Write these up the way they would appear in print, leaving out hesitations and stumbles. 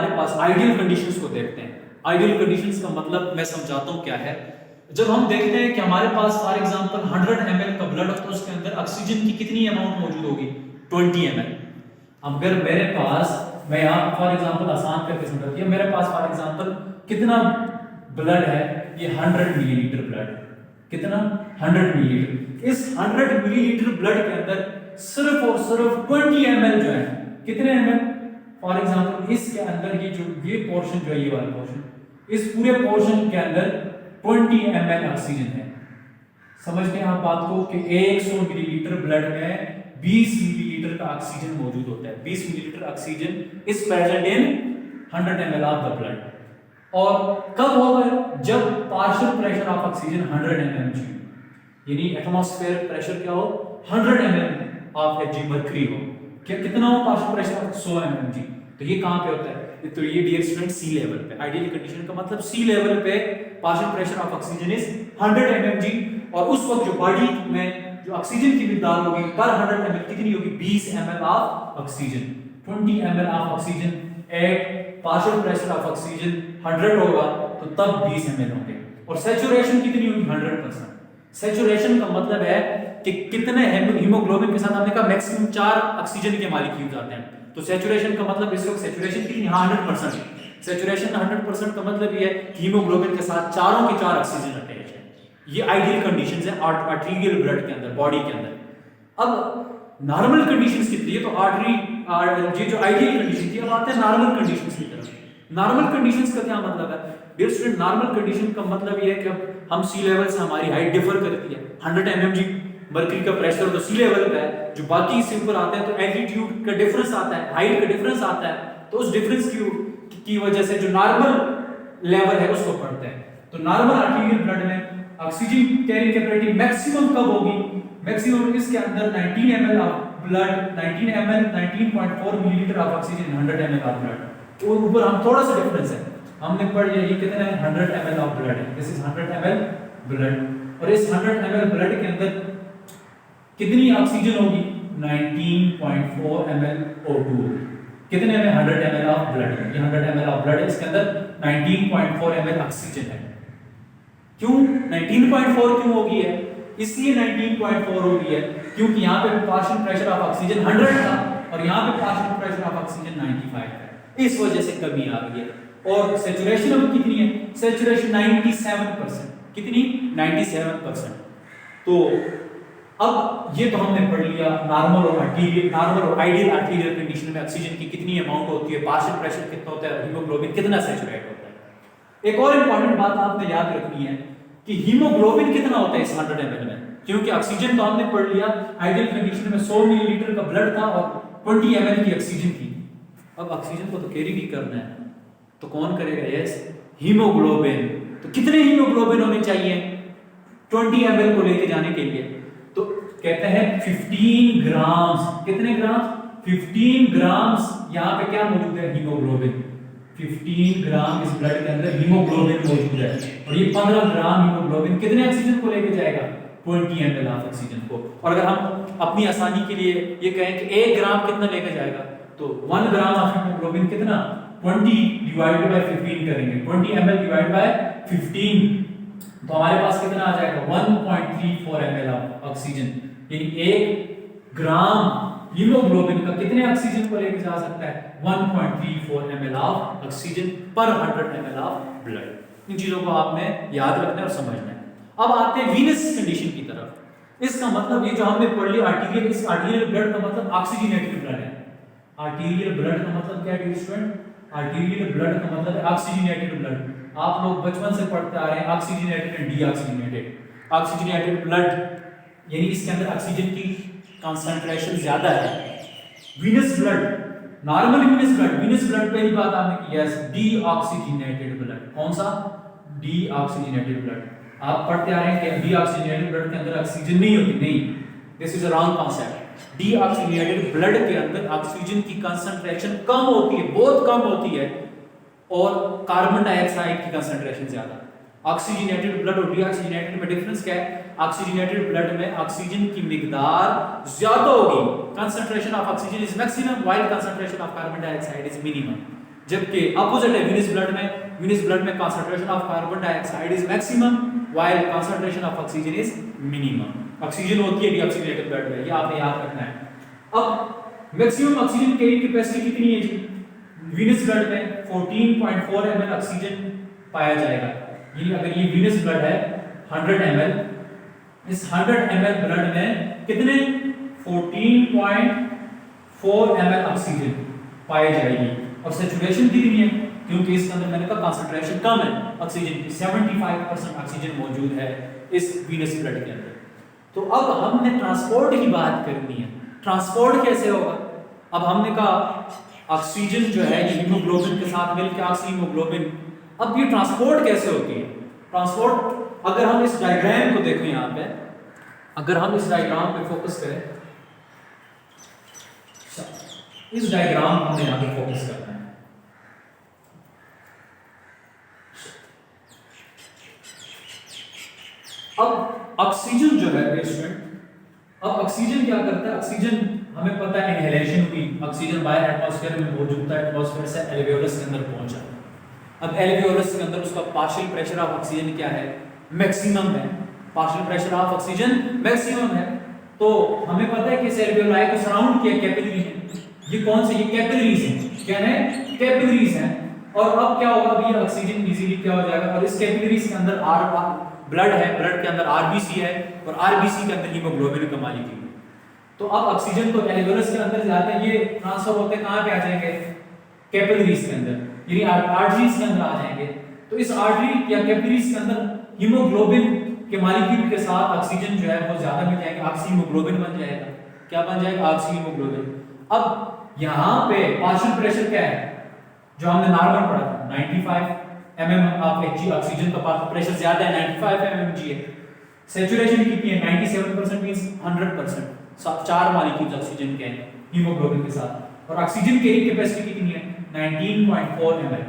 हमारे पास ideal conditions को देखते हैं। आइडियल कंडीशंस का मतलब मैं समझाता हूं क्या है। जब हम देखते हैं कि हमारे पास फॉर एग्जांपल 100 ml का ब्लड है तो उसके अंदर ऑक्सीजन की कितनी अमाउंट मौजूद होगी, 20 ml। अगर मेरे पास, मैं यहाँ फॉर एग्जांपल आसान करके समझा दिया, मेरे पास फॉर एग्जांपल कितना ब्लड है, ये 100 मिलीलीटर ब्लड। कितना? 100 मिलीलीटर। इस 100 मिलीलीटर ब्लड के अंदर सिर्फ और सिर्फ 20 ml जो है, कितने ml? फॉर एग्जांपल इसके अंदर ये पोर्शन जो है, ये वाला पोर्शन, इस पूरे पोर्शन के अंदर 20 ml ऑक्सीजन है। समझते हैं आप बात को कि 100 मिलीलीटर ब्लड में 20 मिलीलीटर का ऑक्सीजन मौजूद होता है। 20 millilitre oxygen is present in 100 ml of the blood. और कब होगा? जब partial pressure of oxygen 100 mmg, यानी एटमॉस्फेयर प्रेशर क्या हो, 100 mm ऑफ Hg मर्क्यूरी हो। कितना हो पार्शियल प्रेशर ऑफ 100 mmg? तो ये कहां पे होता है? तो ये डियर स्टूडेंट सी लेवल पे। आइडियल कंडीशन का मतलब सी लेवल पे partial pressure of oxygen is 100 mmg। और उस वक्त जो बॉडी में जो ऑक्सीजन की मिकदार होगी पर 100 ml कितनी होगी? 20 ml of oxygen. 20 ml of oxygen at partial pressure of oxygen 100 होगा तो तब 20 ml होंगे। और सैचुरेशन कितनी होगी? 100%। सैचुरेशन का मतलब है कि कितने हीमोग्लोबिन के साथ, हमने कहा मैक्सिमम 4 ऑक्सीजन के मॉलिक्यूल जाते हैं। तो सैचुरेशन का मतलब इस वक्त सैचुरेशन कितनी? 100%। सैचुरेशन 100% का मतलब ये है कि हीमोग्लोबिन के साथ चारों के 4 ऑक्सीजन अटैच है। ये आइडियल कंडीशंस है आर्टेरियल ब्लड के अंदर, बॉडी के अंदर। अब नॉर्मल कंडीशंस कितनी है? तो ये जो आइडियल कंडीशन थी, अब आते हैं नॉर्मल कंडीशंस की तरफ। नॉर्मल कंडीशंस का क्या मतलब है? डियर स्टूडेंट, नॉर्मल कंडीशन का मतलब ये है कि अब हम सी लेवल से हमारी हाइट डिफर करती है। 100 mmg मर्क्यूरी का प्रेशर तो सी लेवल पे है, जो बाकी इससे ऊपर आते हैं तो एल्टीट्यूड का डिफरेंस आता है, हाइट का डिफरेंस आता है। तो उस डिफरेंस की वजह से जो नॉर्मल लेवल है उसको पढ़ते हैं। तो नॉर्मल आर्टेरियल ब्लड में ऑक्सीजन कैरिंग कैपेसिटी मैक्सिमम कब होगी? मैक्सिमम इसके अंदर 19 ml of blood, 19 ml 19.4 millilitre of oxygen 100 ml of blood. और ऊपर हम थोड़ा सा डिफरेंस है, हमने पढ़ लिया ये कितना है, 100 ml ऑफ ब्लड है। This is 100 ml blood. और इस 100 ml ब्लड के अंदर कितनी ऑक्सीजन होगी? 19.4 ml O2। कितने में? 100 ml ऑफ ब्लड। ये 100 ml ऑफ ब्लड है, इसके अंदर 19.4 ml ऑक्सीजन है। क्यों 19.4 क्यों होगी है? इसलिए 19.4 होगी है क्योंकि यहाँ पे पार्शियल प्रेशर ऑफ ऑक्सीजन 100 था और यहाँ पे पार्शियल प्रेशर ऑफ ऑक्सीजन 95 है। इस वजह से कमी आ गई है। और सैचुरेशन अब कितनी है? सैचुरेशन 97%। कितनी? 97%। तो अब ये तो हमने पढ़ लिया नॉर्मल और आइडियल आर्टेरियल कंडीशन में ऑक्सीजन की कितनी अमाउंट होती है, पार्शियल प्रेशर कितना होता है, हीमोग्लोबिन कितना सैचुरेट होता है। एक और इंपॉर्टेंट बात आपने याद रखनी है कि हीमोग्लोबिन कितना होता है इस 100 ml में, क्योंकि ऑक्सीजन तो हमने पढ़ लिया आइडियल कंडीशन में 100 मिलीलीटर का ब्लड था और 20 ml की ऑक्सीजन थी। अब ऑक्सीजन को तो कैरी भी करना है, तो कौन करेगा? Yes, haemoglobin. तो कितने हीमोग्लोबिन होने चाहिए 20 ml को लेके जाने के लिए? तो कहते हैं 15 ग्राम्स। कितने ग्राम? 15 ग्राम्स। यहाँ पे क्या मौजूद है? हीमोग्लोबिन। 15 ग्राम इस ब्लड के अंदर हीमोग्लोबिन मौजूद है। और ये 15 ग्राम हीमोग्लोबिन कितने ऑक्सीजन को लेके जाएगा? 20 ml ऑफ ऑक्सीजन को। और अगर हम अपनी आसानी के लिए ये कहें कि 1 ग्राम कितना लेके जाएगा, तो 1 ग्राम ऑफ हीमोग्लोबिन कितना? 20 डिवाइडेड बाय 15 करेंगे, 20 ml डिवाइडेड बाय 15, तो हमारे पास कितना आ जाएगा? 1.34 ml ऑफ ऑक्सीजन। यानी 1 ग्राम हीमोग्लोबिन का कितने ऑक्सीजन को लेके जा सकता है? 1.34 ml ऑफ ऑक्सीजन पर 100 ml ऑफ ब्लड। इन चीजों को आपने याद रखना है और समझना है। अब आते हैं वीनस कंडीशन की तरफ। इसका मतलब ये जो हमने पढ़ लिया आर्टेरियल, इस आर्टेरियल ब्लड का मतलब ऑक्सीजनेटेड ब्लड है। आर्टेरियल ब्लड का मतलब क्या है स्टूडेंट? आर्टेरियल ब्लड का मतलब है ऑक्सीजनेटेड ब्लड। आप लोग बचपन से पढ़ते आ रहे हैं oxygenated and deoxygenated. Oxygenated blood यानी इसके अंदर ऑक्सीजन की कंसंट्रेशन ज्यादा है। Venous blood, normal venous blood पहली बात आपने की, यस, डीऑक्सीजनेटेड ब्लड। कौन सा? Deoxygenated blood. आप पढ़ते आ रहे हैं कि डीऑक्सीजनेटेड ब्लड के अंदर ऑक्सीजन नहीं होती। नहीं, this is a wrong concept. Deoxygenated blood के अंदर ऑक्सीजन की कंसंट्रेशन कम होती है, बहुत कम होती है, और कार्बन डाइऑक्साइड की कंसंट्रेशन ज्यादा। ऑक्सीजनेटेड ब्लड और डीऑक्सीजनेटेड में डिफरेंस क्या है? ऑक्सीजनेटेड ब्लड में ऑक्सीजन की मिकदार ज्यादा होगी, concentration of oxygen is maximum while concentration of carbon dioxide is minimum. जबकि अपोजिट है वीनस ब्लड में। वीनस ब्लड में concentration of carbon dioxide is maximum while concentration of oxygen is minimum. Oxygen होती है deoxygenated blood में, ये आपने याद रखना है। अब मैक्सिमम ऑक्सीजन कैरिंग कैपेसिटी कितनी है जी? वीनस ब्लड में 14.4 ml ऑक्सीजन पाया जाएगा। यानी अगर ये वीनस ब्लड है 100 ml, इस 100 ml ब्लड में कितने 14.4 ml ऑक्सीजन पाई जाएगी। और सैचुरेशन कितनी है? क्योंकि इसके अंदर मैंने कहा कंसंट्रेशन कम है ऑक्सीजन की, 75% ऑक्सीजन मौजूद है इस वीनस ब्लड के अंदर। तो अब हमने ट्रांसपोर्ट की बात करनी है। ट्रांसपोर्ट कैसे होगा? अब हमने कहा ऑक्सीजन जो है ये हीमोग्लोबिन के साथ मिलकर ऑक्सीहीमोग्लोबिन, अब ये ट्रांसपोर्ट कैसे होती है? ट्रांसपोर्ट अगर हम इस डायग्राम को देखें यहाँ पे, अगर हम इस डायग्राम पे फोकस करें, इस डायग्राम को हमने यहाँ पे फोकस करना है। अब ऑक्सीजन जो है स्टूडेंट, अब ऑक्सीजन क्या करता है? ऑक्सीजन हमें पता है इनहेलेशन हुई, ऑक्सीजन बाहर एटमॉस्फेयर में मौजूद था, एटमॉस्फेयर से एल्वेओलस के अंदर पहुंचा। अब एल्वेओलस के अंदर उसका पार्शियल प्रेशर ऑफ ऑक्सीजन क्या है? मैक्सिमम है। Partial pressure of oxygen maximum है। तो हमें पता है कि इस एल्वेओलाई को सराउंड किया कैपिलरी है। ये कौन से? ये कैपिलरीज हैं। क्या है? कैपिलरीज हैं। और अब क्या होगा? अब ये ऑक्सीजन इजीली क्या हो जाएगा? और इस कैपिलरीज के अंदर ब्लड है, ब्लड के अंदर आरबीसी है, और आरबीसी के अंदर हीमोग्लोबिन का मॉलिक्यूल। तो अब ऑक्सीजन तो एल्वेओलस के अंदर जाते हैं, ये ट्रांसफर होते हैं कहां पे आ जाएंगे? कैपिलरीज के अंदर, यानी आर्टरीज के अंदर आ जाएंगे। तो इस आर्टरी या कैपिलरीज के अंदर हीमोग्लोबिन के मॉलिक्यूल के साथ ऑक्सीजन जो है वो ज्यादा मिल जाएगा, ऑक्सीहीमोग्लोबिन बन जाएगा। क्या बन जाएगा? ऑक्सीहीमोग्लोबिन। अब यहां पे पार्शियल प्रेशर क्या है जो हमने नॉर्मल पढ़ा था? 95 mm ऑफ Hg। ऑक्सीजन का पार्शियल प्रेशर ज्यादा है, 95 mmHg है। सैचुरेशन कितनी है? 97% मींस 100%। चार मॉलिक्यूल्स ऑक्सीजन के हैं हीमोग्लोबिन के साथ। और ऑक्सीजन कैरिंग कैपेसिटी कितनी है? 19.4 ml।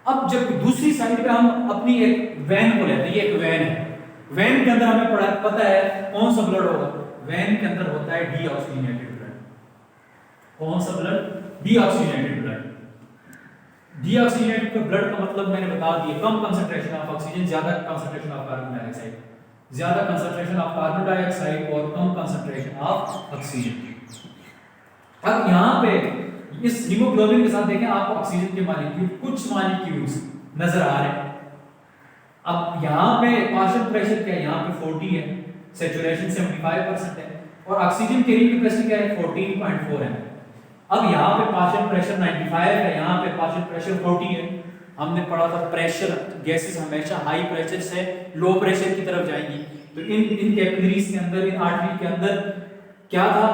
अब जब दूसरी साइड पे हम अपनी एक वैन को लेते हैं, ये एक वैन है, वैन के अंदर हमें पता है कौन सा ब्लड होगा? वैन के अंदर होता है डीऑक्सीजनेटेड ब्लड। कौन सा blood? Deoxygenated blood. Deoxygenated blood का मतलब मैंने बता दिया, कम कंसंट्रेशन ऑफ ऑक्सीजन, ज्यादा कंसंट्रेशन ऑफ कार्बन डाइऑक्साइड, ज्यादा कंसंट्रेशन ऑफ कार्बन डाइऑक्साइड और कम कंसंट्रेशन ऑफ ऑक्सीजन। अब यहां पे इस हीमोग्लोबिन के साथ देखें आपको ऑक्सीजन के मॉलिक्यूल, कुछ मॉलिक्यूल्स नजर आ रहे हैं। अब यहां पे पार्शियल प्रेशर क्या है? यहां पे 40 है, सैचुरेशन 75% है, और ऑक्सीजन कैरिंग कैपेसिटी क्या है? 14.4 है। अब यहां पे पार्शियल प्रेशर 95 है, यहां पे पार्शियल प्रेशर 40 है। हमने पढ़ा था प्रेशर गैसेस हमेशा हाई प्रेशर से लो प्रेशर की तरफ जाएंगी। तो इन कैपिलरीज के अंदर, इन आर्टरी के अंदर क्या था?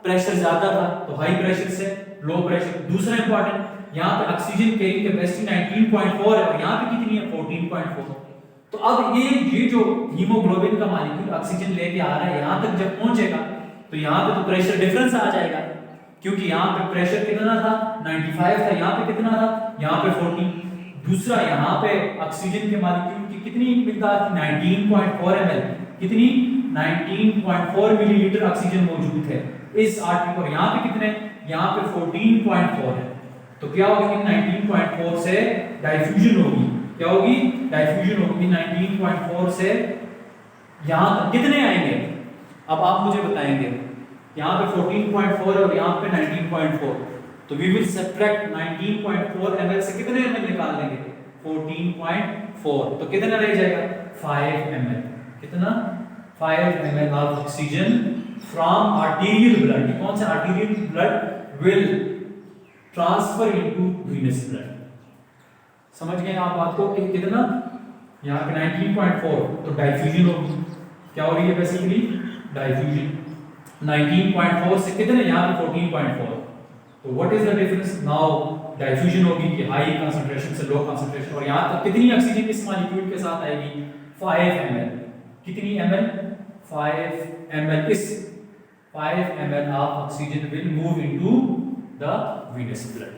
प्रेशर ज्यादा था, तो हाई प्रेशर से लो प्रेशर। दूसरा इंपॉर्टेंट, यहाँ पे ऑक्सीजन कैरिंग कैपेसिटी 19.4 है, और यहाँ पे कितनी है? 14.4। तो अब ये जो हीमोग्लोबिन का मॉलिक्यूल ऑक्सीजन लेके आ रहा है, यहाँ तक जब पहुंचेगा तो यहाँ पे तो प्रेशर डिफरेंस आ जाएगा, क्योंकि यहाँ पे प्रेशर कितना था? 95 था, यहाँ पे कितना था? यहाँ पे 40। दूसरा, यहाँ पे ऑक्सीजन के मॉलिक्यूल की कितनी मिकदार थी? 19.4 ml। कितनी? 19.4 मिलीलीटर ऑक्सीजन मौजूद है इस आर्टरी पर। यहाँ पे कितने? यहाँ पे 14.4 है। तो क्या होगा कि 19.4 से डाइफ्यूजन होगी। क्या होगी? डाइफ्यूजन होगी। 19.4 से यहाँ तक कितने आएंगे? अब आप मुझे बताएंगे। यहाँ पे 14.4 और यहाँ पे 19.4, तो वी विल सब्ट्रैक्ट 19.4 ml से कितने ml निकाल देंगे? 14.4। तो कितना रह जाएगा? 5 ml। कितना? 5 ml of oxygen from arterial blood. कौन सा arterial blood? Will transfer into venous blood. समझ गए आप बात को? कि कितना? यहाँ पे 19.4, तो डाइफ्यूजन होगी। क्या हो रही है बेसिकली? डाइफ्यूजन। 19.4 से कितने? यहाँ पे 14.4। तो what is the difference? Now diffusion होगी कि हाई कंसंट्रेशन से लो कंसंट्रेशन। और यहाँ तक कितनी ऑक्सीजन इस मॉलिक्यूल के साथ आएगी? 5 ml। कितनी ml? 5 ml। इस 5 ml of oxygen will move into the venous blood.